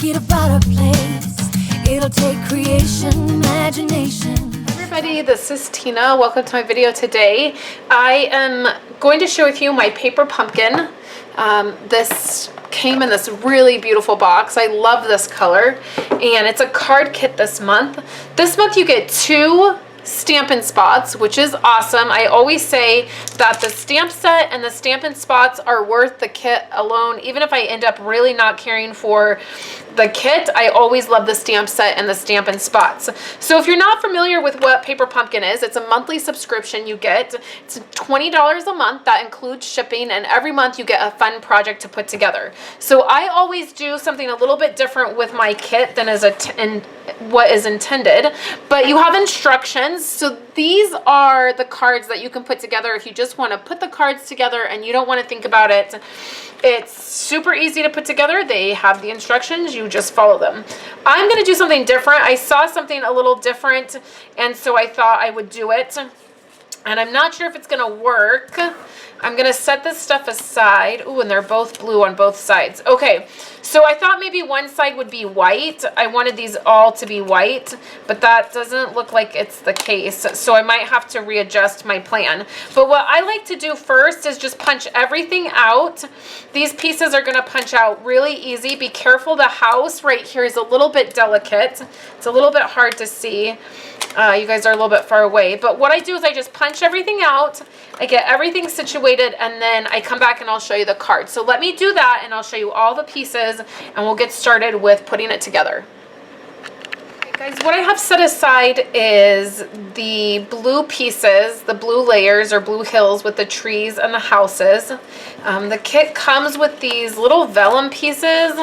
make it a better place. It'll take creation, imagination. Everybody, this is Tina. Welcome to my video today. I am going to share with you my paper pumpkin. This came in this really beautiful box. I love this color, and it's a card kit this month. This month you get 2 Stampin' Spots, which is awesome. I always say that the stamp set and the Stampin' Spots are worth the kit alone. Even if I end up really not caring for the kit, I always love the stamp set and the Stampin' Spots. So if you're not familiar with what Paper Pumpkin is, it's a monthly subscription you get. It's $20 a month. That includes shipping, and every month you get a fun project to put together. So I always do something a little bit different with my kit than what is intended, but you have instructions. So these are the cards that you can put together if you just want to put the cards together and you don't want to think about it. It's super easy to put together. They have the instructions, you just follow them. I'm going to do something different. I saw something a little different, and so I thought I would do it. And I'm not sure if it's going to work. I'm going to set this stuff aside. Ooh, and they're both blue on both sides. Okay, so I thought maybe one side would be white. I wanted these all to be white, but that doesn't look like it's the case. So I might have to readjust my plan. But what I like to do first is just punch everything out. These pieces are going to punch out really easy. Be careful, the house right here is a little bit delicate. It's a little bit hard to see. You guys are a little bit far away, but what I do is I just punch everything out, I get everything situated, and then I come back and I'll show you the card. So let me do that, and I'll show you all the pieces, and we'll get started with putting it together. Okay guys, what I have set aside is the blue pieces, the blue layers or blue hills with the trees and the houses. The kit comes with these little vellum pieces.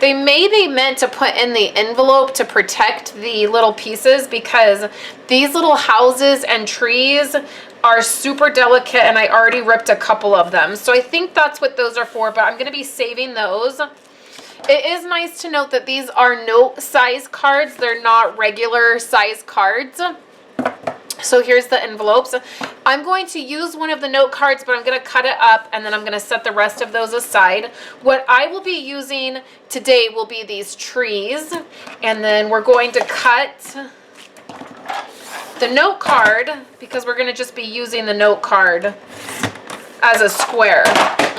They may be meant to put in the envelope to protect the little pieces, because these little houses and trees are super delicate, and I already ripped a couple of them. So I think that's what those are for, but I'm going to be saving those. It is nice to note that these are note size cards. They're not regular size cards. So here's the envelopes. I'm going to use one of the note cards, but I'm going to cut it up, and then I'm going to set the rest of those aside. What I will be using today will be these trees, and then we're going to cut the note card, because we're going to just be using the note card as a square.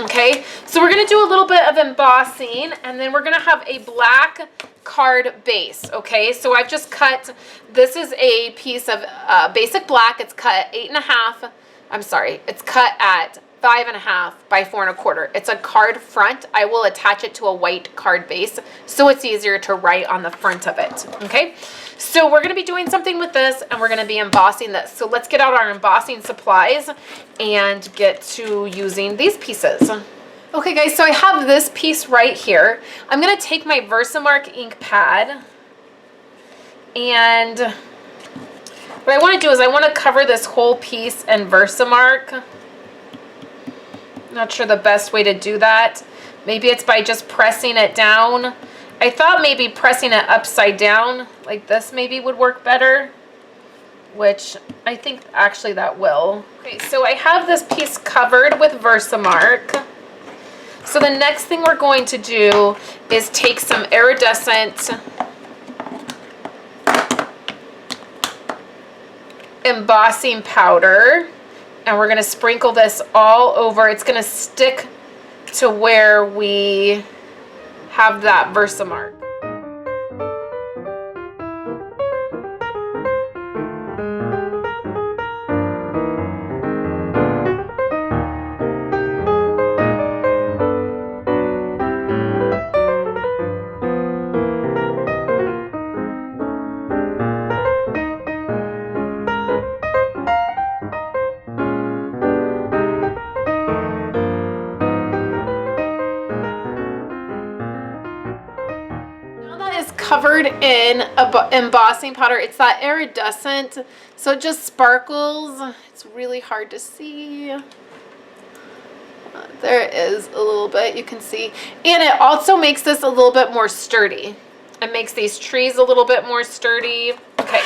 Okay, so we're going to do a little bit of embossing, and then we're going to have a black card base. Okay, so I've just cut, this is a piece of basic black. It's cut 8.5, I'm sorry, it's cut at 5.5 by 4.25. It's a card front. I will attach it to a white card base so it's easier to write on the front of it. Okay, so we're going to be doing something with this, and we're going to be embossing this. So let's get out our embossing supplies and get to using these pieces. Okay guys, so I have this piece right here. I'm going to take my Versamark ink pad, and what I want to do is I want to cover this whole piece in Versamark. Not sure the best way to do that. Maybe it's by just pressing it down. I thought maybe pressing it upside down like this maybe would work better, which I think actually that will. Okay, so I have this piece covered with Versamark. So the next thing we're going to do is take some iridescent embossing powder, and we're going to sprinkle this all over. It's going to stick to where we have that Versamark. Covered in embossing powder. It's that iridescent, so it just sparkles. It's really hard to see. There is a little bit, you can see. And it also makes this a little bit more sturdy. It makes these trees a little bit more sturdy. Okay,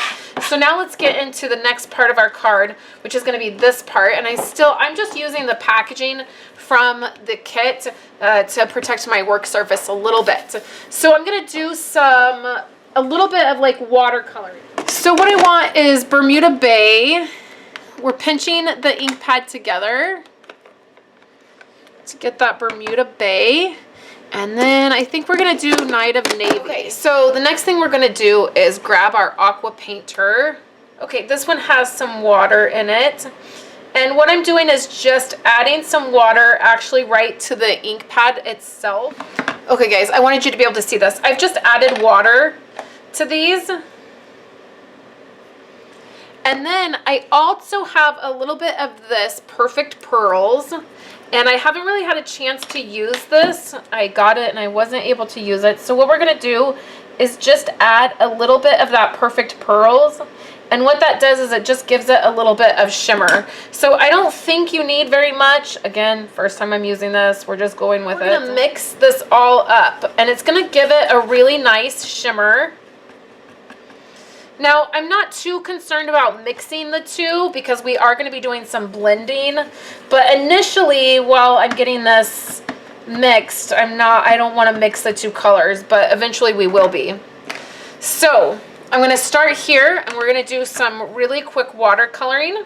So now let's get into the next part of our card, which is going to be this part. And I'm just using the packaging from the kit to protect my work surface a little bit. So I'm going to do a little bit of like watercolor. So what I want is Bermuda Bay. We're pinching the ink pad together to get that Bermuda Bay. And then I think we're gonna do Night of Navy. Okay, so the next thing we're gonna do is grab our aqua painter. Okay, this one has some water in it. And what I'm doing is just adding some water actually right to the ink pad itself. Okay guys, I wanted you to be able to see this. I've just added water to these. And then I also have a little bit of this Perfect Pearls. And I haven't really had a chance to use this. I got it and I wasn't able to use it. So what we're gonna do is just add a little bit of that Perfect Pearls. And what that does is it just gives it a little bit of shimmer. So I don't think you need very much. Again, first time I'm using this, we're just going with it. We're gonna mix this all up and it's gonna give it a really nice shimmer. Now, I'm not too concerned about mixing the two because we are going to be doing some blending. But initially, while I'm getting this mixed, I don't want to mix the two colors, but eventually we will be. So, I'm going to start here and we're going to do some really quick watercoloring.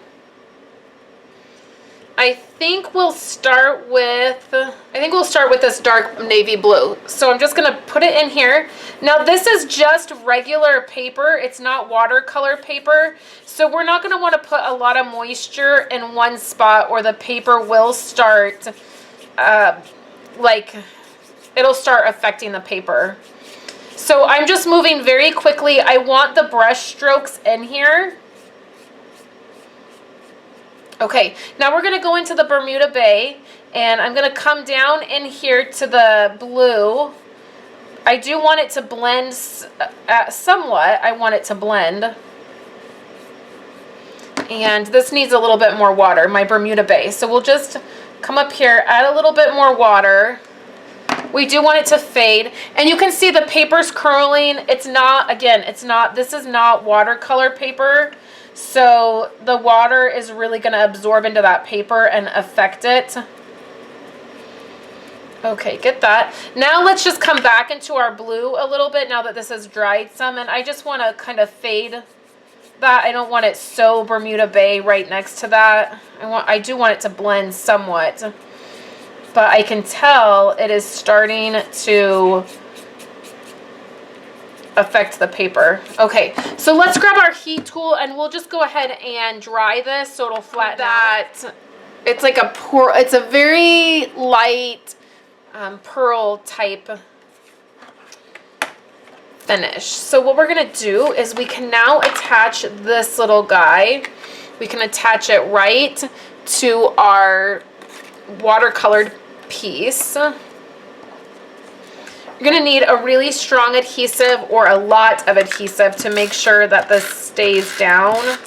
I think we'll start with this dark navy blue. So I'm just gonna put it in here. Now this is just regular paper. It's not watercolor paper. So we're not gonna wanna put a lot of moisture in one spot or the paper will start, it'll start affecting the paper. So I'm just moving very quickly. I want the brush strokes in here. Okay, now we're going to go into the Bermuda Bay, and I'm going to come down in here to the blue. I do want it to blend somewhat. I want it to blend. And this needs a little bit more water, my Bermuda Bay. So we'll just come up here, add a little bit more water. We do want it to fade. And you can see the paper's curling. It's not, again, this is not watercolor paper. So the water is really going to absorb into that paper and affect it. Okay, get that. Now let's just come back into our blue a little bit now that this has dried some. And I just want to kind of fade that. I don't want it so Bermuda Bay right next to that. I do want it to blend somewhat. But I can tell it is starting to affect the paper. Okay, so let's grab our heat tool and we'll just go ahead and dry this so it'll flatten out. It's like it's a very light pearl type finish. So what we're gonna do is we can now attach this little guy. We can attach it right to our watercolored piece. You're going to need a really strong adhesive or a lot of adhesive to make sure that this stays down.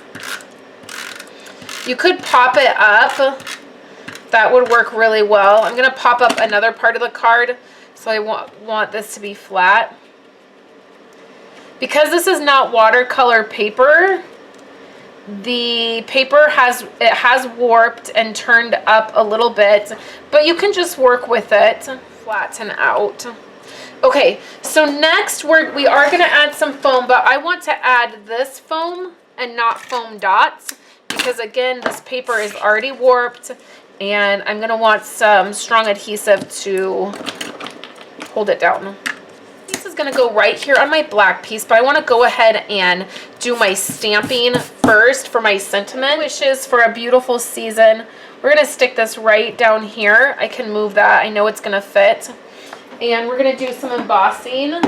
You could pop it up. That would work really well. I'm going to pop up another part of the card, so I want this to be flat. Because this is not watercolor paper, the paper has warped and turned up a little bit, but you can just work with it, flatten out. Okay, so next we are going to add some foam, but I want to add this foam and not foam dots because again, this paper is already warped and I'm going to want some strong adhesive to hold it down. This is going to go right here on my black piece, but I want to go ahead and do my stamping first for my sentiment. Wishes for a beautiful season. We're going to stick this right down here. I can move that. I know it's going to fit. And we're going to do some embossing.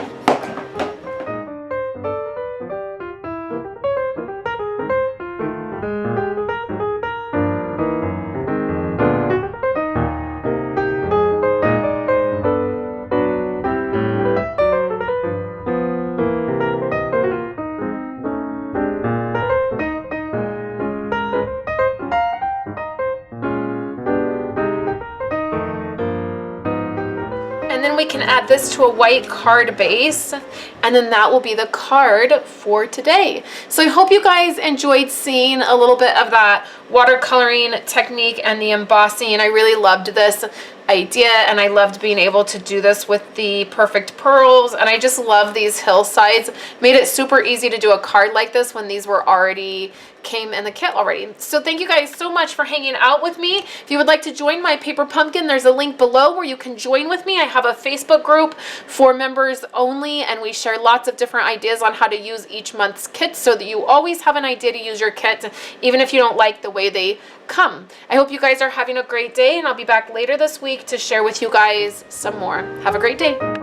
we can add this to a white card base, and then that will be the card for today. So I hope you guys enjoyed seeing a little bit of that watercoloring technique and the embossing. I really loved this idea, and I loved being able to do this with the perfect pearls, and I just love these hillsides. Made it super easy to do a card like this when these were already came in the kit already. So thank you guys so much for hanging out with me. If you would like to join my paper pumpkin, there's a link below where you can join with me. I have a Facebook group for members only, and we share lots of different ideas on how to use each month's kit so that you always have an idea to use your kit, even if you don't like the way they come. I hope you guys are having a great day, and I'll be back later this week to share with you guys some more. Have a great day.